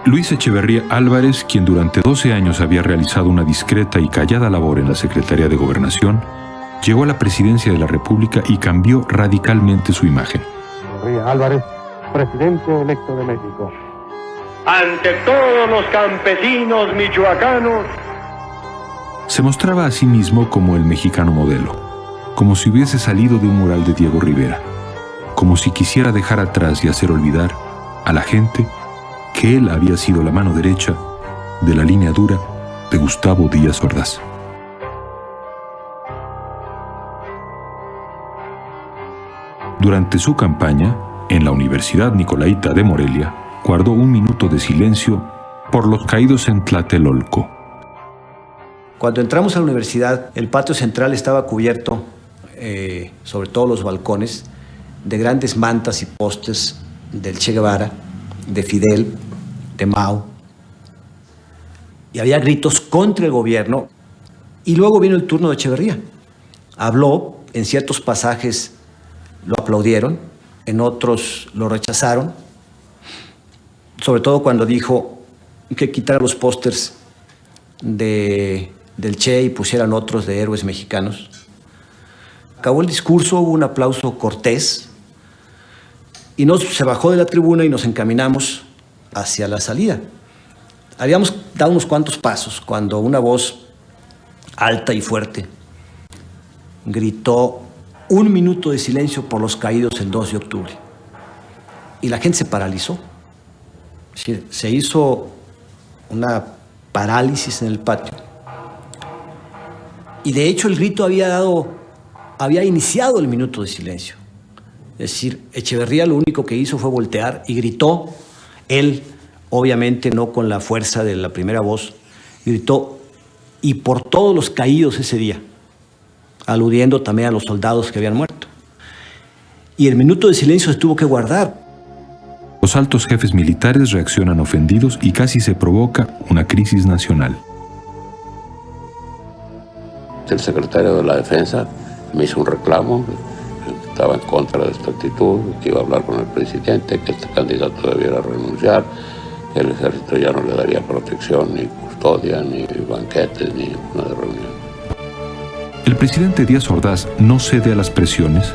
Luis Echeverría Álvarez, quien durante 12 años había realizado una discreta y callada labor en la Secretaría de Gobernación, llegó a la presidencia de la República y cambió radicalmente su imagen. Echeverría Álvarez, presidente electo de México. Ante todos los campesinos michoacanos, se mostraba a sí mismo como el mexicano modelo, como si hubiese salido de un mural de Diego Rivera, como si quisiera dejar atrás y hacer olvidar a la gente que él había sido la mano derecha de la línea dura de Gustavo Díaz Ordaz. Durante su campaña, en la Universidad Nicolaita de Morelia, guardó un minuto de silencio por los caídos en Tlatelolco. Cuando entramos a la universidad, el patio central estaba cubierto, sobre todo los balcones, de grandes mantas y postes del Che Guevara, de Fidel, de Mao. Y había gritos contra el gobierno. Y luego vino el turno de Echeverría. Habló, en ciertos pasajes lo aplaudieron, en otros lo rechazaron, sobre todo cuando dijo que quitara los pósters del Che y pusieran otros de héroes mexicanos. Acabó el discurso, hubo un aplauso cortés y se bajó de la tribuna y nos encaminamos hacia la salida. Habíamos dado unos cuantos pasos cuando una voz alta y fuerte gritó: 1 minuto de silencio por los caídos el 2 de octubre. Y la gente se paralizó. Es decir, se hizo una parálisis en el patio. Y de hecho el grito había iniciado el minuto de silencio. Es decir, Echeverría lo único que hizo fue voltear y gritó. Él, obviamente no con la fuerza de la primera voz, gritó: y por todos los caídos ese día, aludiendo también a los soldados que habían muerto. Y el minuto de silencio se tuvo que guardar. Los altos jefes militares reaccionan ofendidos y casi se provoca una crisis nacional. El secretario de la Defensa me hizo un reclamo, que estaba en contra de esta actitud, que iba a hablar con el presidente, que este candidato debiera renunciar, que el ejército ya no le daría protección, ni custodia, ni banquetes, ni una reunión. El presidente Díaz Ordaz no cede a las presiones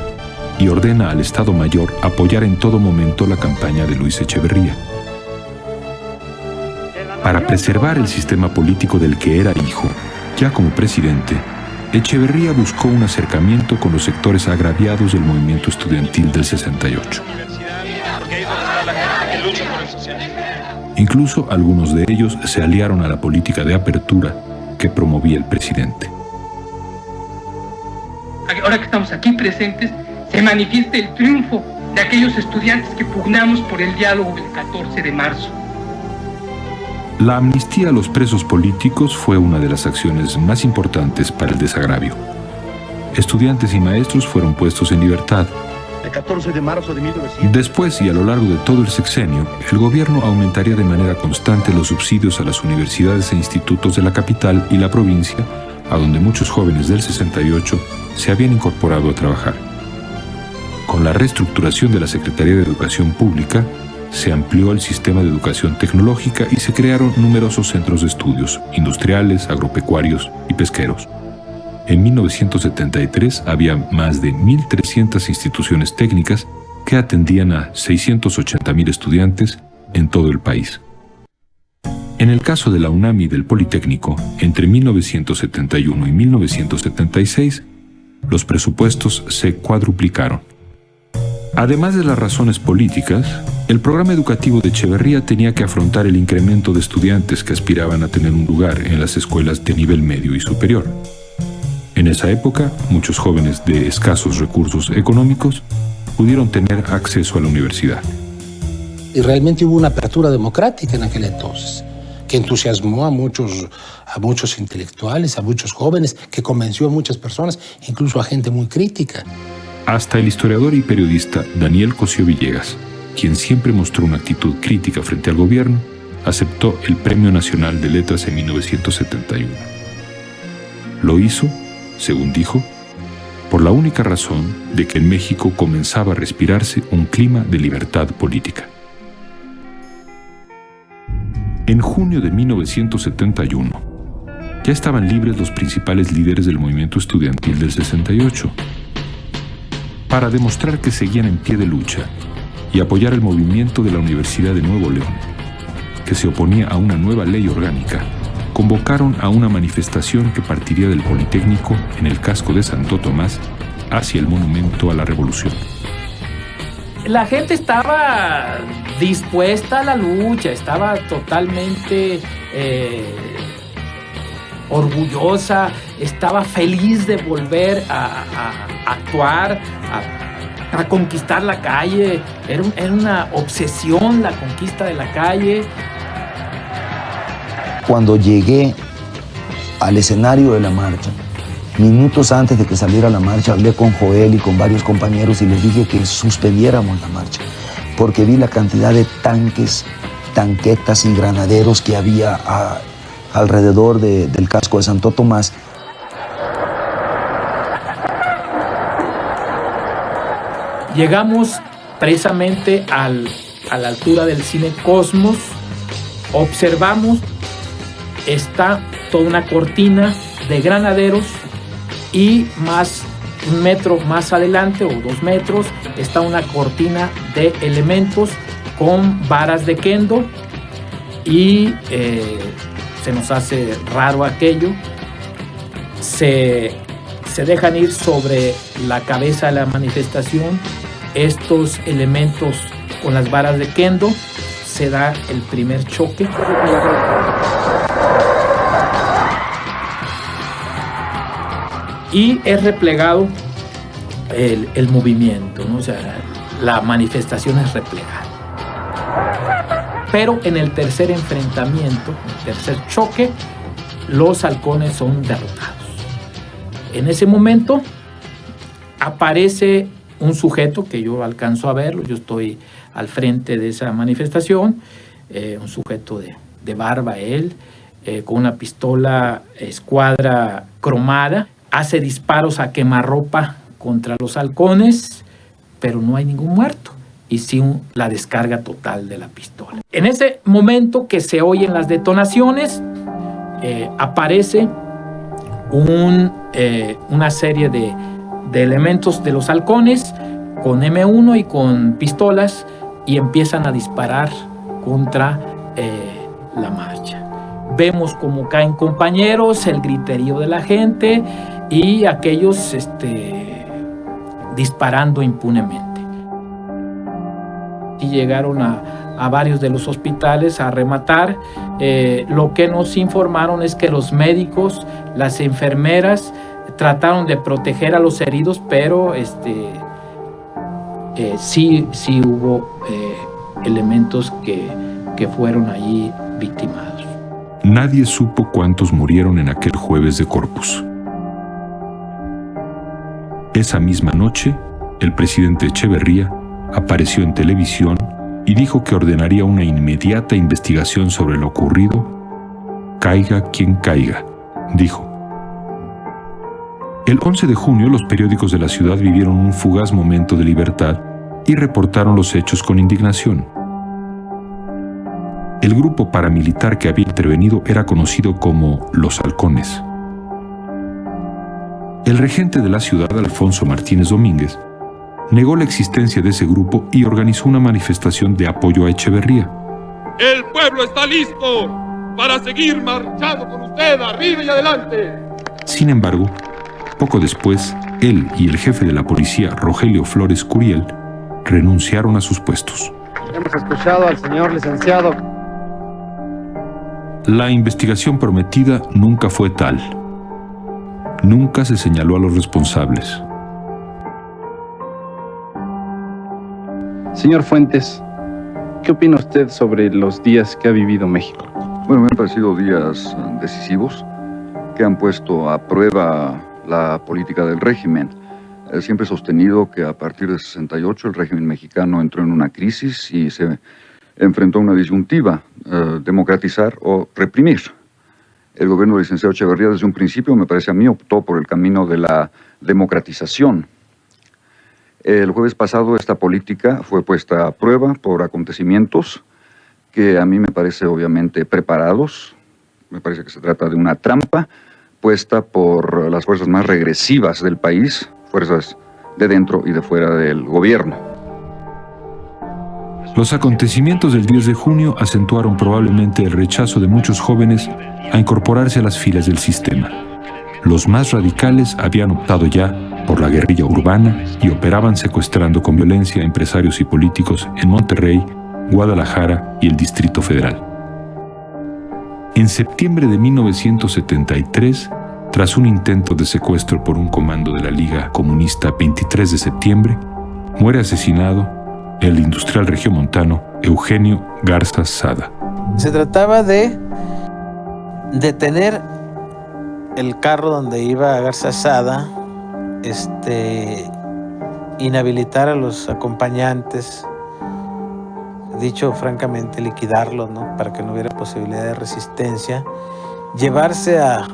y ordena al Estado Mayor apoyar en todo momento la campaña de Luis Echeverría. Para preservar el sistema político del que era hijo, ya como presidente, Echeverría buscó un acercamiento con los sectores agraviados del movimiento estudiantil del 68. Incluso algunos de ellos se aliaron a la política de apertura que promovía el presidente. Ahora que estamos aquí presentes, se manifiesta el triunfo de aquellos estudiantes que pugnamos por el diálogo el 14 de marzo. La amnistía a los presos políticos fue una de las acciones más importantes para el desagravio. Estudiantes y maestros fueron puestos en libertad. El 14 de marzo de 1900. Después y a lo largo de todo el sexenio, el gobierno aumentaría de manera constante los subsidios a las universidades e institutos de la capital y la provincia, a donde muchos jóvenes del 68 se habían incorporado a trabajar. Con la reestructuración de la Secretaría de Educación Pública, se amplió el sistema de educación tecnológica y se crearon numerosos centros de estudios, industriales, agropecuarios y pesqueros. En 1973 había más de 1.300 instituciones técnicas que atendían a 680.000 estudiantes en todo el país. En el caso de la UNAM y del Politécnico, entre 1971 y 1976, los presupuestos se cuadruplicaron. Además de las razones políticas, el programa educativo de Echeverría tenía que afrontar el incremento de estudiantes que aspiraban a tener un lugar en las escuelas de nivel medio y superior. En esa época, muchos jóvenes de escasos recursos económicos pudieron tener acceso a la universidad. Y realmente hubo una apertura democrática en aquel entonces, que entusiasmó a muchos intelectuales, a muchos jóvenes, que convenció a muchas personas, incluso a gente muy crítica. Hasta el historiador y periodista Daniel Cosío Villegas, quien siempre mostró una actitud crítica frente al gobierno, aceptó el Premio Nacional de Letras en 1971. Lo hizo, según dijo, por la única razón de que en México comenzaba a respirarse un clima de libertad política. En junio de 1971, ya estaban libres los principales líderes del movimiento estudiantil del 68. Para demostrar que seguían en pie de lucha y apoyar el movimiento de la Universidad de Nuevo León, que se oponía a una nueva ley orgánica, convocaron a una manifestación que partiría del Politécnico en el casco de Santo Tomás hacia el Monumento a la Revolución. La gente estaba dispuesta a la lucha, estaba totalmente orgullosa, estaba feliz de volver a actuar, a conquistar la calle. Era una obsesión la conquista de la calle. Cuando llegué al escenario de la marcha, minutos antes de que saliera la marcha, hablé con Joel y con varios compañeros y les dije que suspendiéramos la marcha, porque vi la cantidad de tanques, tanquetas y granaderos que había alrededor del casco de Santo Tomás. Llegamos precisamente a la altura del Cine Cosmos, observamos, está toda una cortina de granaderos y un metro más adelante o 2 metros está una cortina de elementos con varas de kendo y se nos hace raro aquello. Se dejan ir sobre la cabeza de la manifestación estos elementos con las varas de kendo, se da el primer choque. Y es replegado el movimiento, ¿no? O sea, la manifestación es replegada. Pero en el tercer enfrentamiento, el tercer choque, los halcones son derrotados. En ese momento aparece un sujeto que yo alcanzo a verlo, yo estoy al frente de esa manifestación, un sujeto de barba, con una pistola escuadra cromada, hace disparos a quemarropa contra los halcones, pero no hay ningún muerto, y sí la descarga total de la pistola. En ese momento que se oyen las detonaciones, aparece una serie de elementos de los halcones con M1 y con pistolas y empiezan a disparar contra la marcha. Vemos cómo caen compañeros, el griterío de la gente y aquellos disparando impunemente. Y llegaron a varios de los hospitales a rematar. Lo que nos informaron es que los médicos, las enfermeras, trataron de proteger a los heridos, pero sí hubo elementos que fueron allí victimados. Nadie supo cuántos murieron en aquel jueves de Corpus. Esa misma noche, el presidente Echeverría apareció en televisión y dijo que ordenaría una inmediata investigación sobre lo ocurrido. Caiga quien caiga, dijo. El 11 de junio, los periódicos de la ciudad vivieron un fugaz momento de libertad y reportaron los hechos con indignación. El grupo paramilitar que había intervenido era conocido como Los Halcones. El regente de la ciudad, Alfonso Martínez Domínguez, negó la existencia de ese grupo y organizó una manifestación de apoyo a Echeverría. El pueblo está listo para seguir marchando con usted arriba y adelante. Sin embargo, poco después, él y el jefe de la policía, Rogelio Flores Curiel, renunciaron a sus puestos. Hemos escuchado al señor licenciado. La investigación prometida nunca fue tal. Nunca se señaló a los responsables. Señor Fuentes, ¿qué opina usted sobre los días que ha vivido México? Bueno, me han parecido días decisivos que han puesto a prueba la política del régimen. Siempre he sostenido que a partir de 68 el régimen mexicano entró en una crisis y se enfrentó a una disyuntiva, democratizar o reprimir. El gobierno del licenciado Echeverría desde un principio, me parece a mí, optó por el camino de la democratización. El jueves pasado esta política fue puesta a prueba por acontecimientos que a mí me parece obviamente preparados. Me parece que se trata de una trampa puesta por las fuerzas más regresivas del país, fuerzas de dentro y de fuera del gobierno. Los acontecimientos del 10 de junio acentuaron probablemente el rechazo de muchos jóvenes a incorporarse a las filas del sistema. Los más radicales habían optado ya por la guerrilla urbana y operaban secuestrando con violencia a empresarios y políticos en Monterrey, Guadalajara y el Distrito Federal. En septiembre de 1973, tras un intento de secuestro por un comando de la Liga Comunista 23 de septiembre, muere asesinado el industrial regiomontano Eugenio Garza Sada. Se trataba de detener el carro donde iba Garza Sada, inhabilitar a los acompañantes, dicho francamente, liquidarlos, ¿no? Para que no hubiera posibilidad de resistencia, llevarse a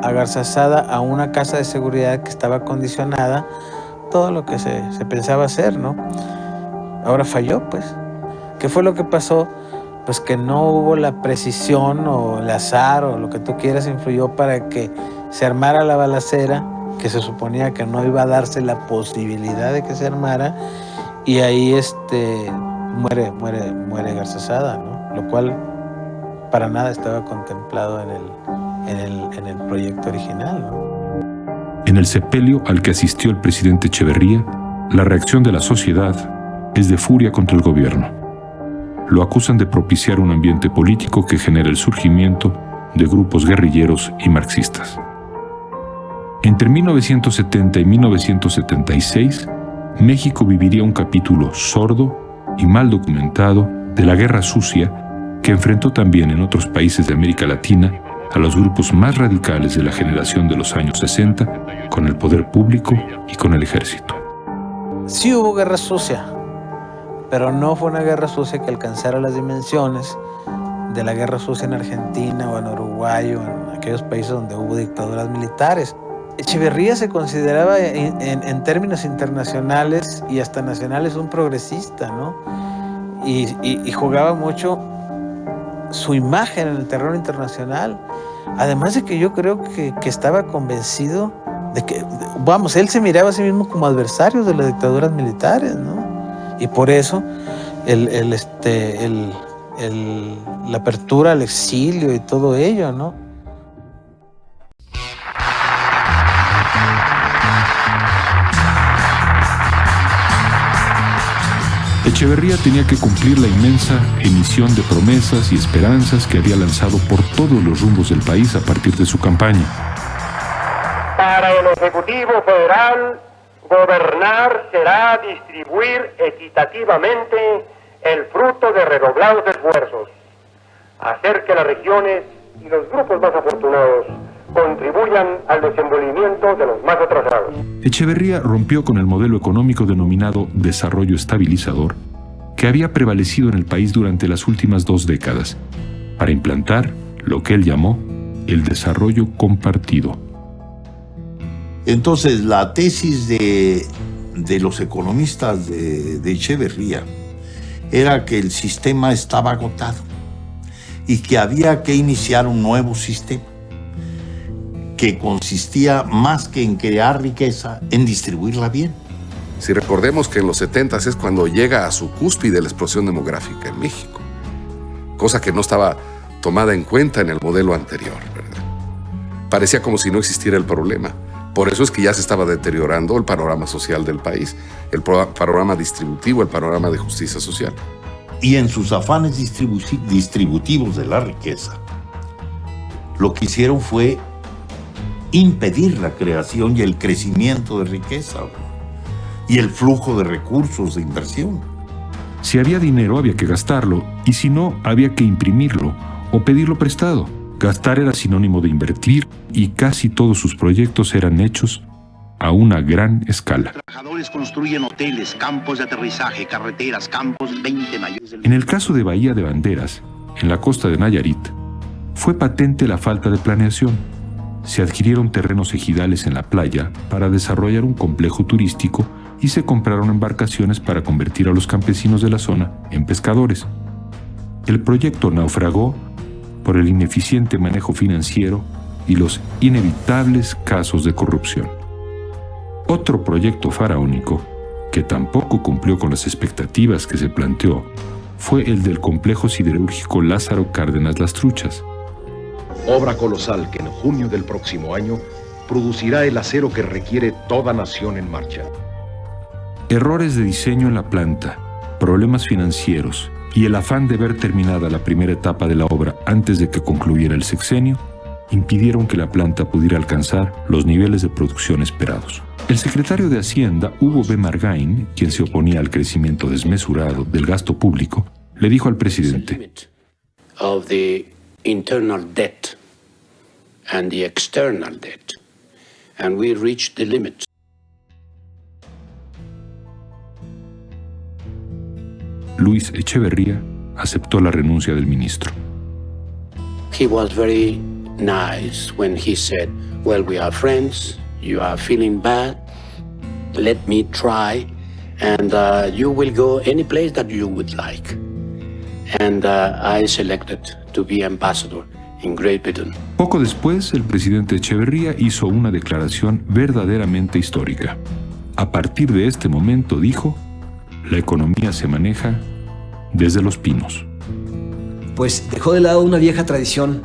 Garza Sada a una casa de seguridad que estaba condicionada, todo lo que se pensaba hacer, ¿no? Ahora falló, pues. ¿Qué fue lo que pasó? Pues que no hubo la precisión o el azar o lo que tú quieras influyó para que se armara la balacera, que se suponía que no iba a darse la posibilidad de que se armara, y ahí muere Garza Sada, ¿no? Lo cual para nada estaba contemplado en el proyecto original, ¿no? En el sepelio al que asistió el presidente Echeverría, la reacción de la sociedad es de furia contra el gobierno. Lo acusan de propiciar un ambiente político que genera el surgimiento de grupos guerrilleros y marxistas. Entre 1970 y 1976, México viviría un capítulo sordo y mal documentado de la guerra sucia que enfrentó también en otros países de América Latina a los grupos más radicales de la generación de los años 60 con el poder público y con el ejército. Sí hubo guerra sucia, pero no fue una guerra sucia que alcanzara las dimensiones de la guerra sucia en Argentina o en Uruguay o en aquellos países donde hubo dictaduras militares. Echeverría se consideraba en términos internacionales y hasta nacionales un progresista, ¿no? Y jugaba mucho su imagen en el terreno internacional. Además de que yo creo que estaba convencido de que, él se miraba a sí mismo como adversario de las dictaduras militares, ¿no? Y por eso la apertura al exilio y todo ello, ¿no? Echeverría tenía que cumplir la inmensa emisión de promesas y esperanzas que había lanzado por todos los rumbos del país a partir de su campaña. Para el Ejecutivo Federal, gobernar será distribuir equitativamente el fruto de redoblados esfuerzos, hacer que las regiones y los grupos más afortunados contribuyan al desenvolvimiento de los más atrasados. Echeverría rompió con el modelo económico denominado desarrollo estabilizador que había prevalecido en el país durante las últimas 2 décadas para implantar lo que él llamó el desarrollo compartido. Entonces, la tesis de los economistas de Echeverría era que el sistema estaba agotado y que había que iniciar un nuevo sistema que consistía más que en crear riqueza, en distribuirla bien. Si recordemos que en los 70s es cuando llega a su cúspide la explosión demográfica en México, cosa que no estaba tomada en cuenta en el modelo anterior, ¿verdad? Parecía como si no existiera el problema. Por eso es que ya se estaba deteriorando el panorama social del país, el panorama distributivo, el panorama de justicia social. Y en sus afanes distributivos de la riqueza, lo que hicieron fue impedir la creación y el crecimiento de riqueza y el flujo de recursos de inversión. Si había dinero había que gastarlo y si no había que imprimirlo o pedirlo prestado. Gastar era sinónimo de invertir y casi todos sus proyectos eran hechos a una gran escala. Trabajadores construyen hoteles, campos de aterrizaje, carreteras, campos 20 mayores. En el caso de Bahía de Banderas, en la costa de Nayarit, fue patente la falta de planeación. Se adquirieron terrenos ejidales en la playa para desarrollar un complejo turístico y se compraron embarcaciones para convertir a los campesinos de la zona en pescadores. el proyecto naufragó por el ineficiente manejo financiero y los inevitables casos de corrupción. Otro proyecto faraónico, que tampoco cumplió con las expectativas que se planteó, fue el del complejo siderúrgico Lázaro Cárdenas Las Truchas. Obra colosal que en junio del próximo año producirá el acero que requiere toda nación en marcha. Errores de diseño en la planta, problemas financieros y el afán de ver terminada la primera etapa de la obra antes de que concluyera el sexenio impidieron que la planta pudiera alcanzar los niveles de producción esperados. El secretario de Hacienda, Hugo B. Margain, quien se oponía al crecimiento desmesurado del gasto público, le dijo al presidente: of the internal debt and the external debt, and we reached the limit. Luis Echeverría aceptó la renuncia del ministro. He was very nice when he said, well, we are friends, you are feeling bad, let me try, and you will go any place that you would like. And I selected to be ambassador in Great Britain. Poco después, el presidente Echeverría hizo una declaración verdaderamente histórica. A partir de este momento, dijo, la economía se maneja desde Los Pinos. Pues dejó de lado una vieja tradición,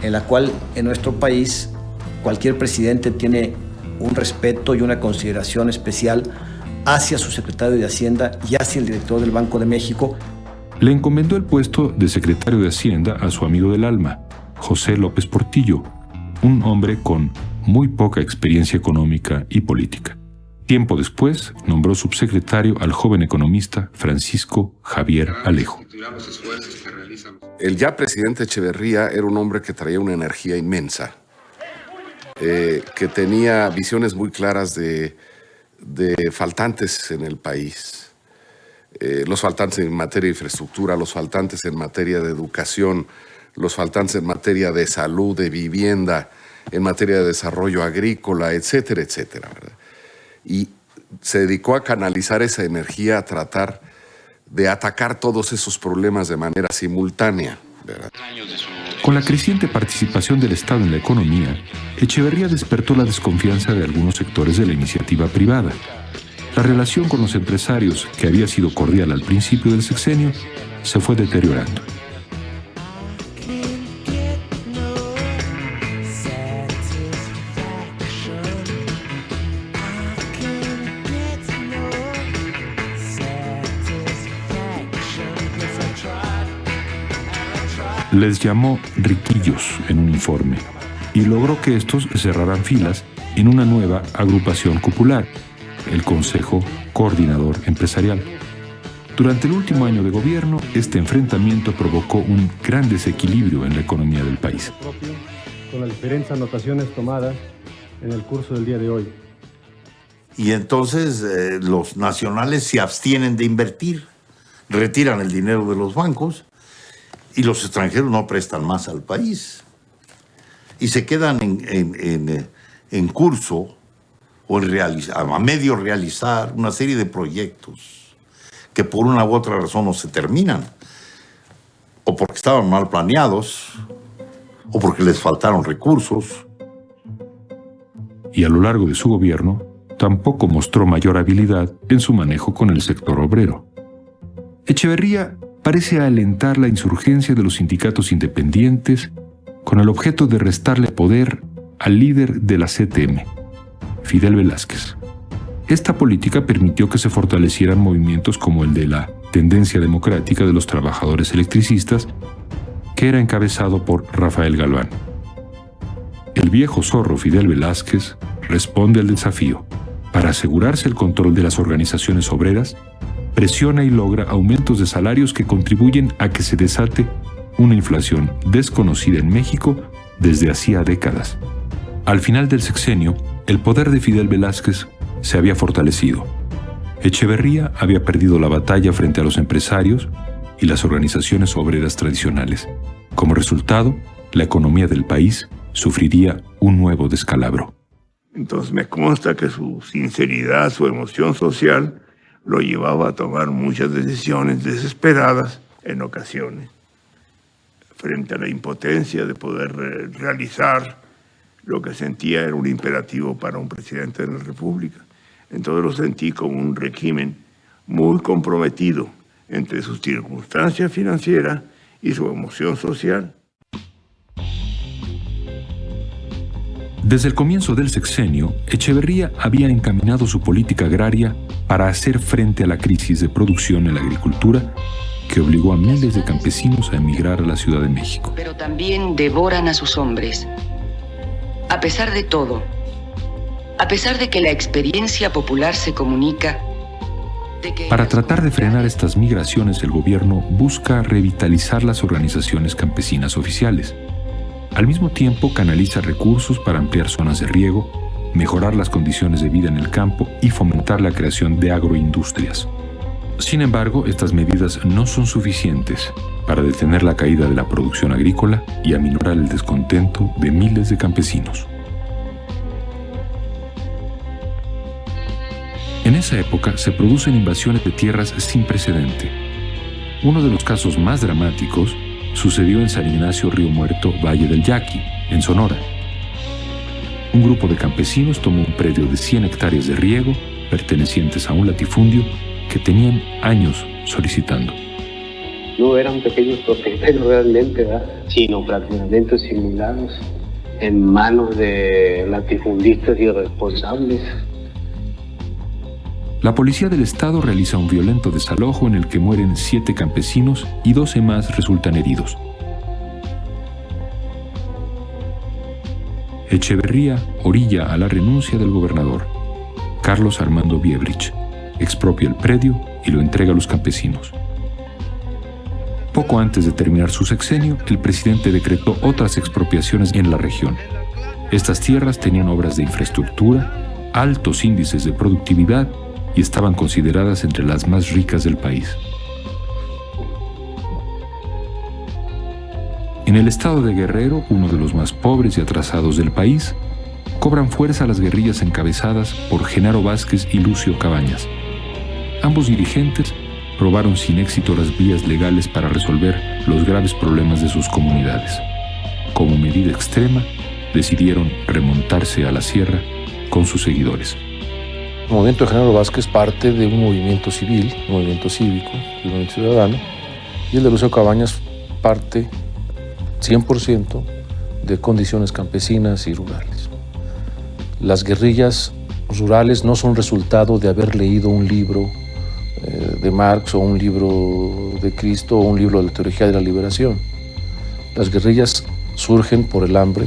en la cual en nuestro país cualquier presidente tiene un respeto y una consideración especial hacia su secretario de Hacienda y hacia el director del Banco de México. Le encomendó el puesto de secretario de Hacienda a su amigo del alma, José López Portillo, un hombre con muy poca experiencia económica y política. Tiempo después, nombró subsecretario al joven economista Francisco Javier Alejo. El ya presidente Echeverría era un hombre que traía una energía inmensa, que tenía visiones muy claras de faltantes en el país. Los faltantes en materia de infraestructura, los faltantes en materia de educación, los faltantes en materia de salud, de vivienda, en materia de desarrollo agrícola, etcétera, etcétera, ¿verdad? Y se dedicó a canalizar esa energía, a tratar de atacar todos esos problemas de manera simultánea, ¿verdad? Con la creciente participación del Estado en la economía, Echeverría despertó la desconfianza de algunos sectores de la iniciativa privada. La relación con los empresarios, que había sido cordial al principio del sexenio, se fue deteriorando. Les llamó riquillos en un informe y logró que estos cerraran filas en una nueva agrupación popular, el Consejo Coordinador Empresarial. Durante el último año de gobierno, este enfrentamiento provocó un gran desequilibrio en la economía del país. Con las diferentes anotaciones tomadas en el curso del día de hoy. Y entonces los nacionales se abstienen de invertir, retiran el dinero de los bancos y los extranjeros no prestan más al país. Y se quedan en curso o a medio realizar una serie de proyectos que por una u otra razón no se terminan, o porque estaban mal planeados, o porque les faltaron recursos. Y a lo largo de su gobierno, tampoco mostró mayor habilidad en su manejo con el sector obrero. Echeverría parece alentar la insurgencia de los sindicatos independientes con el objeto de restarle poder al líder de la CTM, Fidel Velázquez. Esta política permitió que se fortalecieran movimientos como el de la Tendencia Democrática de los Trabajadores Electricistas, que era encabezado por Rafael Galván. El viejo zorro Fidel Velázquez responde al desafío. Para asegurarse el control de las organizaciones obreras, presiona y logra aumentos de salarios que contribuyen a que se desate una inflación desconocida en México desde hacía décadas. Al final del sexenio, el poder de Fidel Velázquez se había fortalecido. Echeverría había perdido la batalla frente a los empresarios y las organizaciones obreras tradicionales. Como resultado, la economía del país sufriría un nuevo descalabro. Entonces me consta que su sinceridad, su emoción social, lo llevaba a tomar muchas decisiones desesperadas en ocasiones, frente a la impotencia de poder realizar lo que sentía era un imperativo para un presidente de la República. Entonces lo sentí como un régimen muy comprometido entre sus circunstancias financieras y su emoción social. Desde el comienzo del sexenio, Echeverría había encaminado su política agraria para hacer frente a la crisis de producción en la agricultura que obligó a miles de campesinos a emigrar a la Ciudad de México. Pero también devoran a sus hombres. A pesar de todo, a pesar de que la experiencia popular se comunica, para tratar de frenar estas migraciones, el gobierno busca revitalizar las organizaciones campesinas oficiales. Al mismo tiempo, canaliza recursos para ampliar zonas de riego, mejorar las condiciones de vida en el campo y fomentar la creación de agroindustrias. Sin embargo, estas medidas no son suficientes para detener la caída de la producción agrícola y aminorar el descontento de miles de campesinos. En esa época se producen invasiones de tierras sin precedente. Uno de los casos más dramáticos sucedió en San Ignacio Río Muerto, Valle del Yaqui, en Sonora. Un grupo de campesinos tomó un predio de 100 hectáreas de riego pertenecientes a un latifundio que tenían años solicitando. No eran pequeños propietarios realmente, ¿verdad? Sino prácticamente simulados en manos de latifundistas irresponsables. La policía del estado realiza un violento desalojo en el que mueren 7 campesinos y 12 más resultan heridos. Echeverría orilla a la renuncia del gobernador. Carlos Armando Biebrich expropia el predio y lo entrega a los campesinos. Poco antes de terminar su sexenio, el presidente decretó otras expropiaciones en la región. Estas tierras tenían obras de infraestructura, altos índices de productividad y estaban consideradas entre las más ricas del país. En el estado de Guerrero, uno de los más pobres y atrasados del país, cobran fuerza las guerrillas encabezadas por Genaro Vázquez y Lucio Cabañas. Ambos dirigentes probaron sin éxito las vías legales para resolver los graves problemas de sus comunidades. Como medida extrema, decidieron remontarse a la sierra con sus seguidores. El movimiento de Genaro Vázquez parte de un movimiento civil, un movimiento cívico, un movimiento ciudadano, y el de Lucio Cabañas parte 100% de condiciones campesinas y rurales. Las guerrillas rurales no son resultado de haber leído un libro de Marx o un libro de Cristo o un libro de la teología de la liberación. Las guerrillas surgen por el hambre,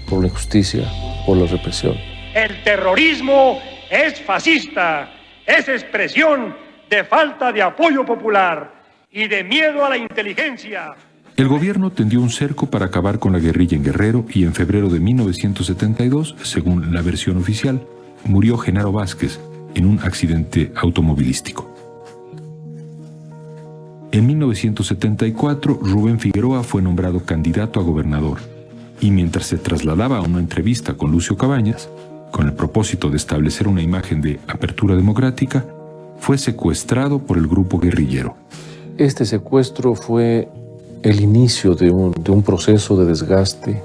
por la injusticia, por la represión. El terrorismo es fascista, es expresión de falta de apoyo popular y de miedo a la inteligencia. El gobierno tendió un cerco para acabar con la guerrilla en Guerrero y en febrero de 1972, según la versión oficial, murió Genaro Vázquez en un accidente automovilístico. En 1974, Rubén Figueroa fue nombrado candidato a gobernador y mientras se trasladaba a una entrevista con Lucio Cabañas, con el propósito de establecer una imagen de apertura democrática, fue secuestrado por el grupo guerrillero. Este secuestro fue el inicio de un proceso de desgaste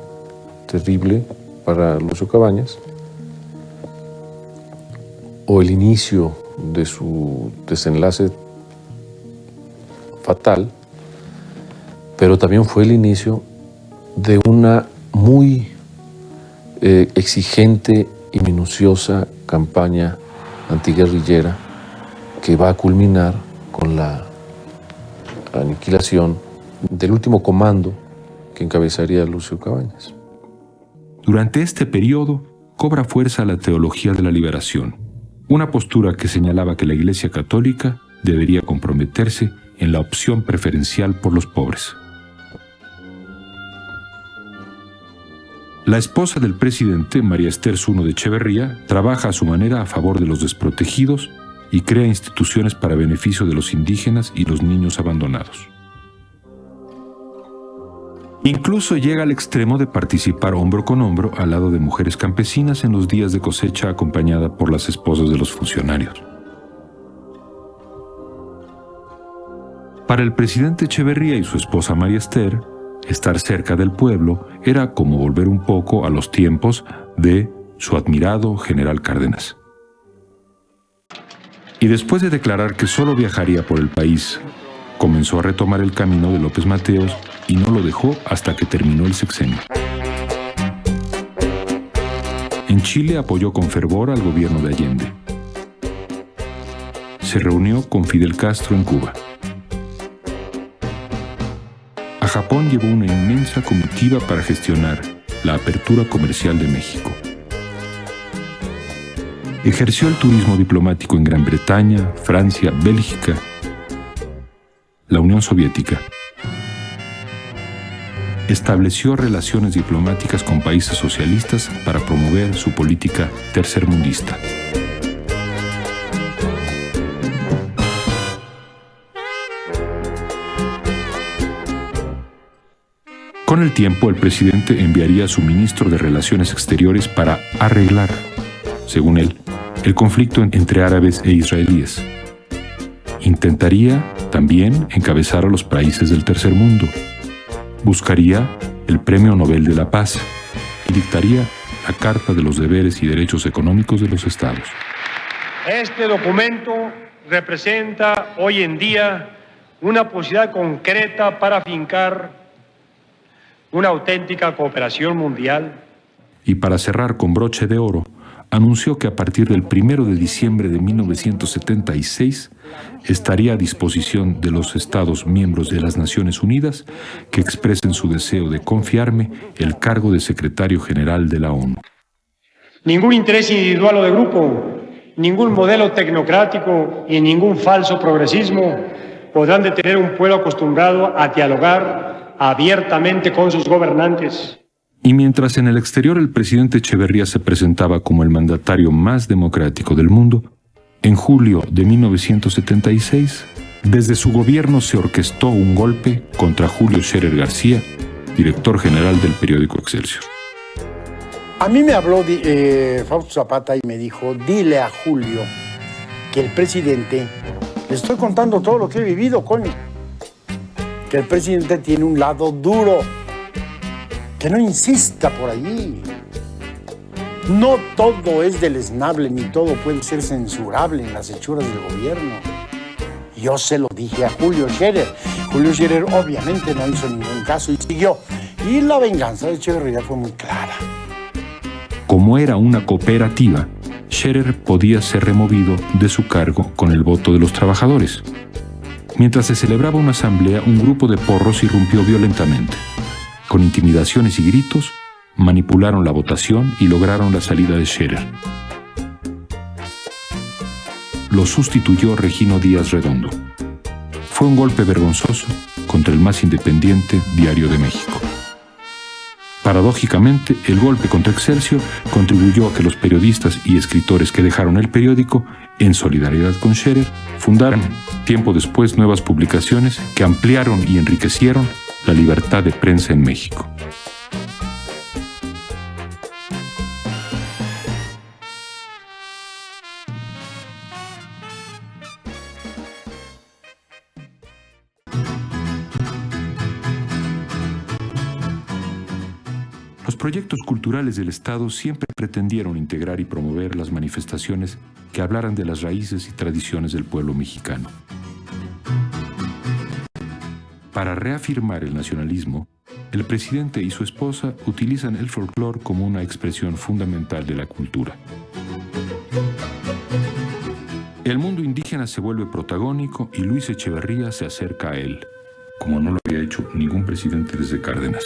terrible para Lucio Cabañas, o el inicio de su desenlace fatal, pero también fue el inicio de una muy exigente y minuciosa campaña antiguerrillera que va a culminar con la aniquilación del último comando que encabezaría Lucio Cabañas. Durante este periodo cobra fuerza la teología de la liberación, una postura que señalaba que la Iglesia Católica debería comprometerse en la opción preferencial por los pobres. La esposa del presidente, María Esther Zuno de Echeverría, trabaja a su manera a favor de los desprotegidos y crea instituciones para beneficio de los indígenas y los niños abandonados. Incluso llega al extremo de participar hombro con hombro al lado de mujeres campesinas en los días de cosecha acompañada por las esposas de los funcionarios. Para el presidente Echeverría y su esposa María Esther, estar cerca del pueblo era como volver un poco a los tiempos de su admirado general Cárdenas. Y después de declarar que solo viajaría por el país, comenzó a retomar el camino de López Mateos y no lo dejó hasta que terminó el sexenio. En Chile apoyó con fervor al gobierno de Allende. Se reunió con Fidel Castro en Cuba. A Japón llevó una inmensa comitiva para gestionar la apertura comercial de México. Ejerció el turismo diplomático en Gran Bretaña, Francia, Bélgica, la Unión Soviética. Estableció relaciones diplomáticas con países socialistas para promover su política tercermundista. Con el tiempo, el presidente enviaría a su ministro de Relaciones Exteriores para arreglar, según él, el conflicto entre árabes e israelíes. Intentaría también encabezar a los países del tercer mundo. Buscaría el Premio Nobel de la Paz y dictaría la Carta de los Deberes y Derechos Económicos de los Estados. Este documento representa hoy en día una posibilidad concreta para afincar una auténtica cooperación mundial. Y para cerrar con broche de oro, anunció que a partir del 1 de diciembre de 1976 estaría a disposición de los Estados miembros de las Naciones Unidas que expresen su deseo de confiarme el cargo de secretario general de la ONU. Ningún interés individual o de grupo, ningún modelo tecnocrático y ningún falso progresismo podrán detener un pueblo acostumbrado a dialogar abiertamente con sus gobernantes. Y mientras en el exterior el presidente Echeverría se presentaba como el mandatario más democrático del mundo, en julio de 1976, desde su gobierno se orquestó un golpe contra Julio Scherer García, director general del periódico Excelsior. A mí me habló Fausto Zapata y me dijo, dile a Julio que el presidente, le estoy contando todo lo que he vivido, coño, que el presidente tiene un lado duro, que no insista por allí. No todo es deleznable, ni todo puede ser censurable en las hechuras del gobierno. Yo se lo dije a Julio Scherer. Julio Scherer obviamente no hizo ningún caso y siguió. Y la venganza de Echeverría fue muy clara. Como era una cooperativa, Scherer podía ser removido de su cargo con el voto de los trabajadores. Mientras se celebraba una asamblea, un grupo de porros irrumpió violentamente. Con intimidaciones y gritos, manipularon la votación y lograron la salida de Scherer. Lo sustituyó Regino Díaz Redondo. Fue un golpe vergonzoso contra el más independiente diario de México. Paradójicamente, el golpe contra Excelsior contribuyó a que los periodistas y escritores que dejaron el periódico, en solidaridad con Scherer, fundaran, tiempo después, nuevas publicaciones que ampliaron y enriquecieron la libertad de prensa en México. Los proyectos culturales del Estado siempre pretendieron integrar y promover las manifestaciones que hablaran de las raíces y tradiciones del pueblo mexicano. Para reafirmar el nacionalismo, el presidente y su esposa utilizan el folclore como una expresión fundamental de la cultura. El mundo indígena se vuelve protagónico y Luis Echeverría se acerca a él, como no lo había hecho ningún presidente desde Cárdenas.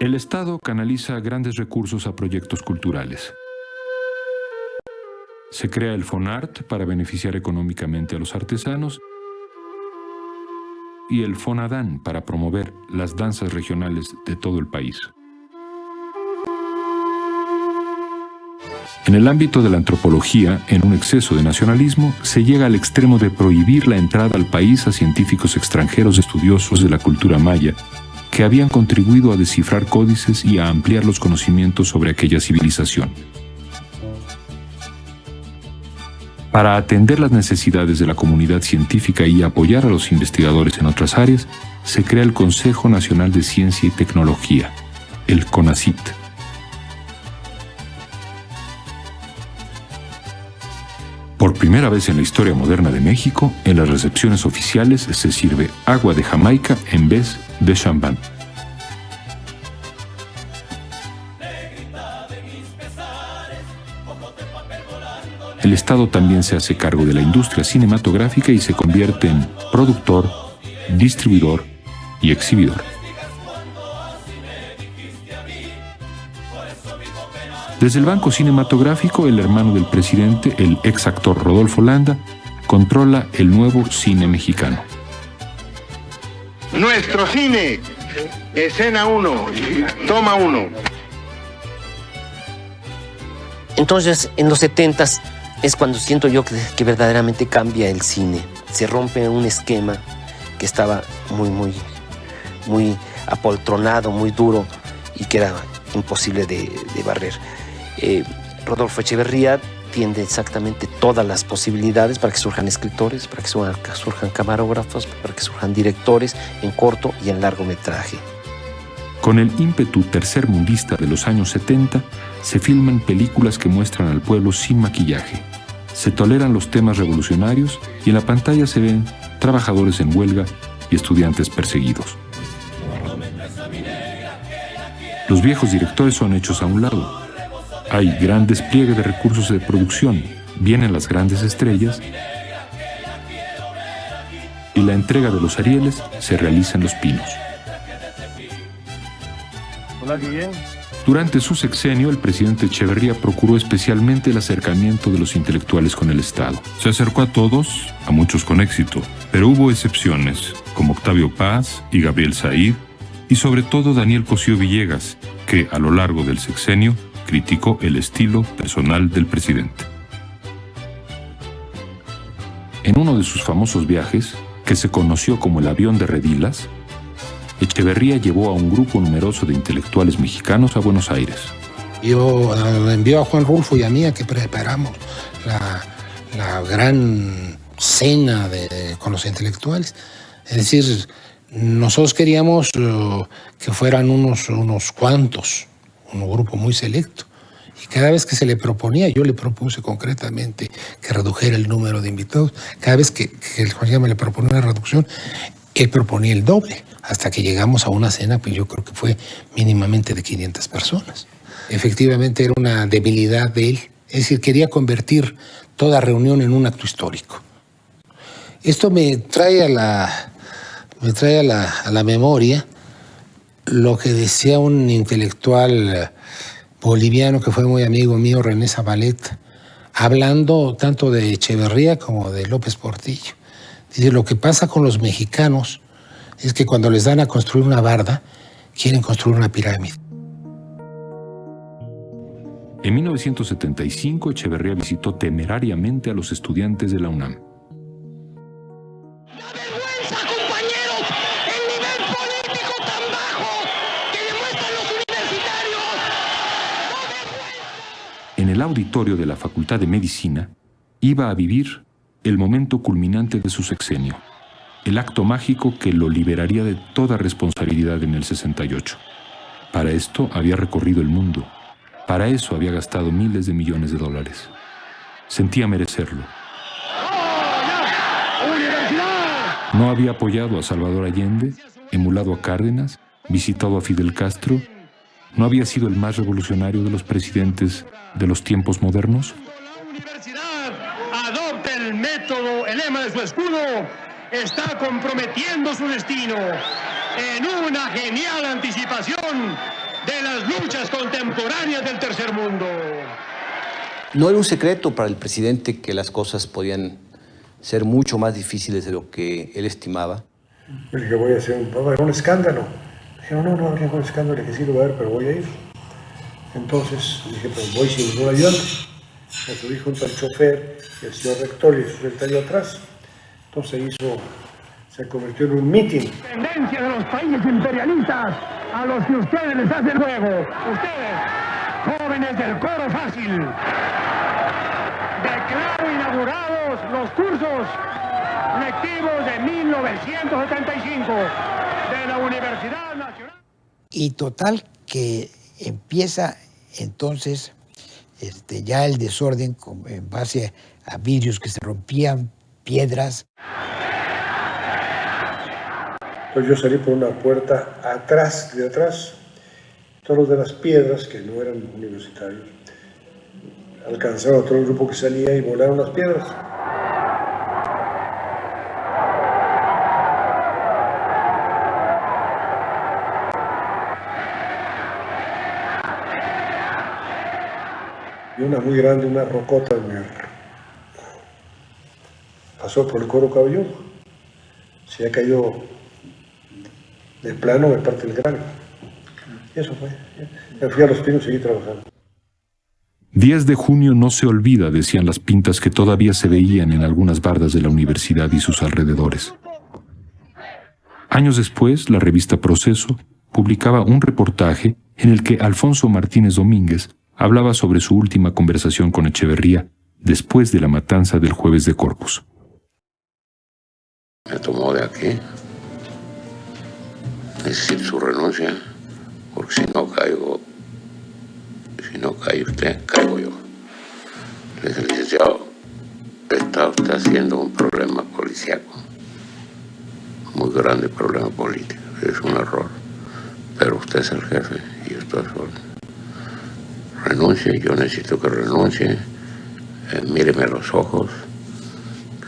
El Estado canaliza grandes recursos a proyectos culturales. Se crea el FONART para beneficiar económicamente a los artesanos y el FONADAN para promover las danzas regionales de todo el país. En el ámbito de la antropología, en un exceso de nacionalismo, se llega al extremo de prohibir la entrada al país a científicos extranjeros estudiosos de la cultura maya, que habían contribuido a descifrar códices y a ampliar los conocimientos sobre aquella civilización. Para atender las necesidades de la comunidad científica y apoyar a los investigadores en otras áreas, se crea el Consejo Nacional de Ciencia y Tecnología, el CONACYT. Por primera vez en la historia moderna de México, en las recepciones oficiales se sirve agua de Jamaica en vez de champán. El Estado también se hace cargo de la industria cinematográfica y se convierte en productor, distribuidor y exhibidor. Desde el Banco Cinematográfico, el hermano del presidente, el ex actor Rodolfo Landa, controla el nuevo cine mexicano. Nuestro cine, escena 1, toma 1. Entonces, en los 70s es cuando siento yo que verdaderamente cambia el cine. Se rompe un esquema que estaba muy apoltronado, muy duro y que era imposible de barrer. Rodolfo Echeverría tiende exactamente todas las posibilidades para que surjan escritores, para que surjan camarógrafos, para que surjan directores en corto y en largometraje. Con el ímpetu tercermundista de los años 70, se filman películas que muestran al pueblo sin maquillaje. Se toleran los temas revolucionarios y en la pantalla se ven trabajadores en huelga y estudiantes perseguidos. Los viejos directores son hechos a un lado. Hay gran despliegue de recursos de producción, vienen las grandes estrellas y la entrega de los Arieles se realiza en Los Pinos. Hola, Guillén. Durante su sexenio, el presidente Echeverría procuró especialmente el acercamiento de los intelectuales con el Estado. Se acercó a todos, a muchos con éxito, pero hubo excepciones, como Octavio Paz y Gabriel Said, y sobre todo Daniel Cosío Villegas, que a lo largo del sexenio criticó el estilo personal del presidente. En uno de sus famosos viajes, que se conoció como el avión de Redilas, Echeverría llevó a un grupo numeroso de intelectuales mexicanos a Buenos Aires. Yo envió a Juan Rulfo y a mí a que preparamos la gran cena con los intelectuales. Es decir, nosotros queríamos que fueran unos cuantos, un grupo muy selecto. Y cada vez que se le proponía, yo le propuse concretamente que redujera el número de invitados. Cada vez que el Juan me le proponía una reducción, él proponía el doble, hasta que llegamos a una cena, pues yo creo que fue mínimamente de 500 personas. Efectivamente era una debilidad de él, es decir, quería convertir toda reunión en un acto histórico. Esto me trae a la memoria lo que decía un intelectual boliviano que fue muy amigo mío, René Zabaleta, hablando tanto de Echeverría como de López Portillo. Dice, lo que pasa con los mexicanos es que cuando les dan a construir una barda, quieren construir una pirámide. En 1975, Echeverría visitó temerariamente a los estudiantes de la UNAM. En el auditorio de la Facultad de Medicina, iba a vivir el momento culminante de su sexenio, el acto mágico que lo liberaría de toda responsabilidad en el 68. Para esto había recorrido el mundo. Para eso había gastado miles de millones de dólares. Sentía merecerlo. No había apoyado a Salvador Allende, emulado a Cárdenas, visitado a Fidel Castro. ¿No había sido el más revolucionario de los presidentes de los tiempos modernos? Adopte el método, el lema de su escudo, está comprometiendo su destino en una genial anticipación de las luchas contemporáneas del tercer mundo. No era un secreto para el presidente que las cosas podían ser mucho más difíciles de lo que él estimaba. Yo dije, voy a hacer un escándalo. Dije, no habría ningún escándalo, que sí lo voy a ver, pero voy a ir. Entonces dije, pues voy sin ningún ayudante. Me subí junto al chofer, y el señor rector y su secretario atrás. Entonces se convirtió en un mitin. Tendencia de los países imperialistas a los que ustedes les hacen juego. Ustedes, jóvenes del coro fácil, declaro inaugurado Iniciamos los cursos lectivos de 1975 de la Universidad Nacional. Y total que empieza entonces ya el desorden en base a vidrios que se rompían, piedras. Entonces yo salí por una puerta de atrás. Todos los de las piedras, que no eran universitarios, alcanzaron a todo el grupo que salía y volaron las piedras. Y una muy grande, una rocota, me pasó por el cuero cabelludo. Se ha caído de plano, me parte el cráneo. Y eso fue. Me fui a Los Pinos y seguí trabajando. 10 de junio no se olvida, decían las pintas que todavía se veían en algunas bardas de la universidad y sus alrededores. Años después, la revista Proceso publicaba un reportaje en el que Alfonso Martínez Domínguez hablaba sobre su última conversación con Echeverría después de la matanza del Jueves de Corpus. Me tomó de aquí, es decir, su renuncia, porque si no cae usted, caigo yo. Le dije, licenciado, está usted haciendo un problema policíaco, muy grande problema político, es un error, pero usted es el jefe y yo estoy solo. Renuncie, yo necesito que renuncie, míreme a los ojos,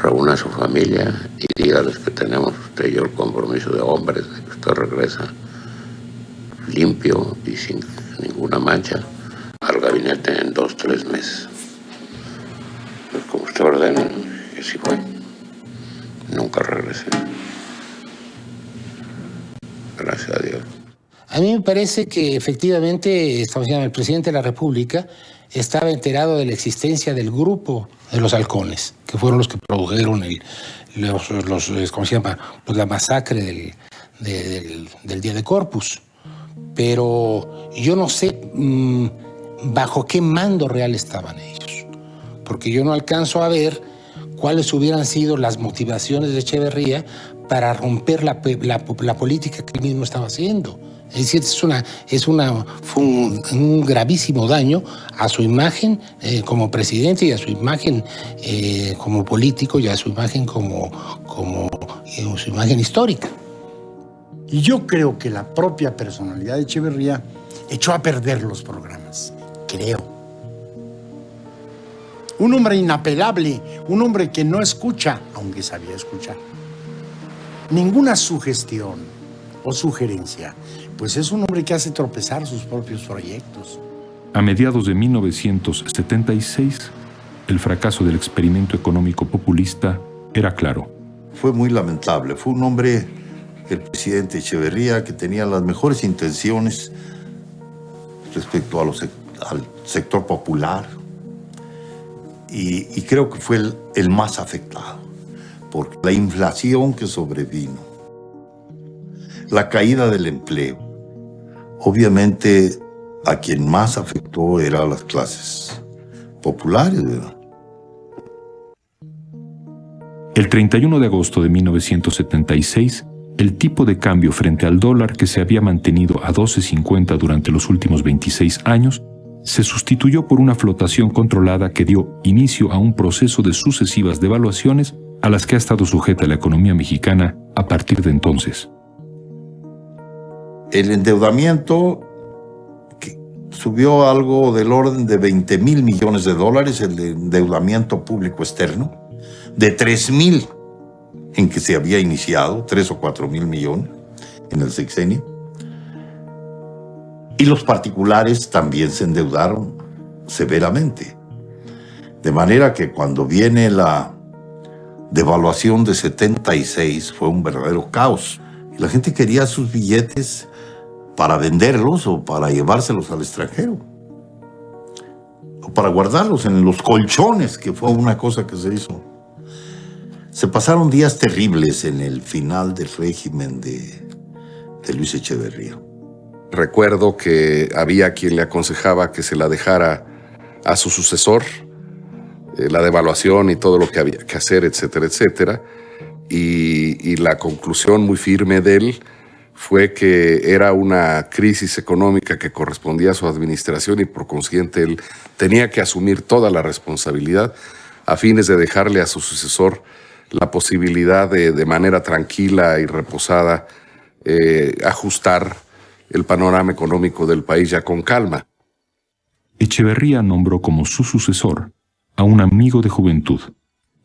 reúna a su familia y dígales que tenemos usted y yo el compromiso de hombres, de que usted regresa limpio y sin ninguna mancha al gabinete en 2 o 3 meses. Pues como usted ordena, y así fue. Nunca regresé. Gracias a Dios. A mí me parece que efectivamente el presidente de la República estaba enterado de la existencia del grupo de los halcones, que fueron los que produjeron ¿cómo se llama? Pues la masacre del Día de Corpus. Pero yo no sé bajo qué mando real estaban ellos, porque yo no alcanzo a ver cuáles hubieran sido las motivaciones de Echeverría para romper la política que él mismo estaba haciendo. Es decir, fue un gravísimo daño a su imagen como presidente y a su imagen como político y a su imagen como su imagen histórica. Y yo creo que la propia personalidad de Echeverría echó a perder los programas. Creo. Un hombre inapelable, un hombre que no escucha, aunque sabía escuchar. Ninguna sugestión o sugerencia, pues es un hombre que hace tropezar sus propios proyectos. A mediados de 1976, el fracaso del experimento económico populista era claro. Fue muy lamentable. Fue un hombre, el presidente Echeverría, que tenía las mejores intenciones respecto al sector popular. Y creo que fue el más afectado por la inflación que sobrevino, la caída del empleo. Obviamente, a quien más afectó era a las clases populares, ¿verdad? El 31 de agosto de 1976, el tipo de cambio frente al dólar, que se había mantenido a 12.50 durante los últimos 26 años, se sustituyó por una flotación controlada que dio inicio a un proceso de sucesivas devaluaciones a las que ha estado sujeta la economía mexicana a partir de entonces. El endeudamiento subió algo del orden de 20,000 millones de dólares, el endeudamiento público externo, de 3,000 en que se había iniciado, 3 o 4,000 millones en el sexenio. Y los particulares también se endeudaron severamente. De manera que cuando viene la devaluación de 76 fue un verdadero caos. Y la gente quería sus billetes para venderlos o para llevárselos al extranjero. O para guardarlos en los colchones, que fue una cosa que se hizo. Se pasaron días terribles en el final del régimen de Luis Echeverría. Recuerdo que había quien le aconsejaba que se la dejara a su sucesor, la devaluación y todo lo que había que hacer, etcétera, etcétera. Y la conclusión muy firme de él fue que era una crisis económica que correspondía a su administración y por consiguiente él tenía que asumir toda la responsabilidad a fines de dejarle a su sucesor la posibilidad de manera tranquila y reposada ajustar el panorama económico del país ya con calma. Echeverría nombró como su sucesor a un amigo de juventud,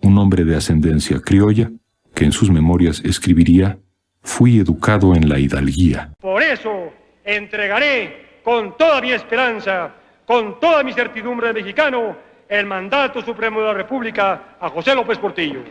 un hombre de ascendencia criolla que en sus memorias escribiría: «Fui educado en la hidalguía». Por eso entregaré con toda mi esperanza, con toda mi certidumbre de mexicano, el mandato supremo de la República a José López Portillo.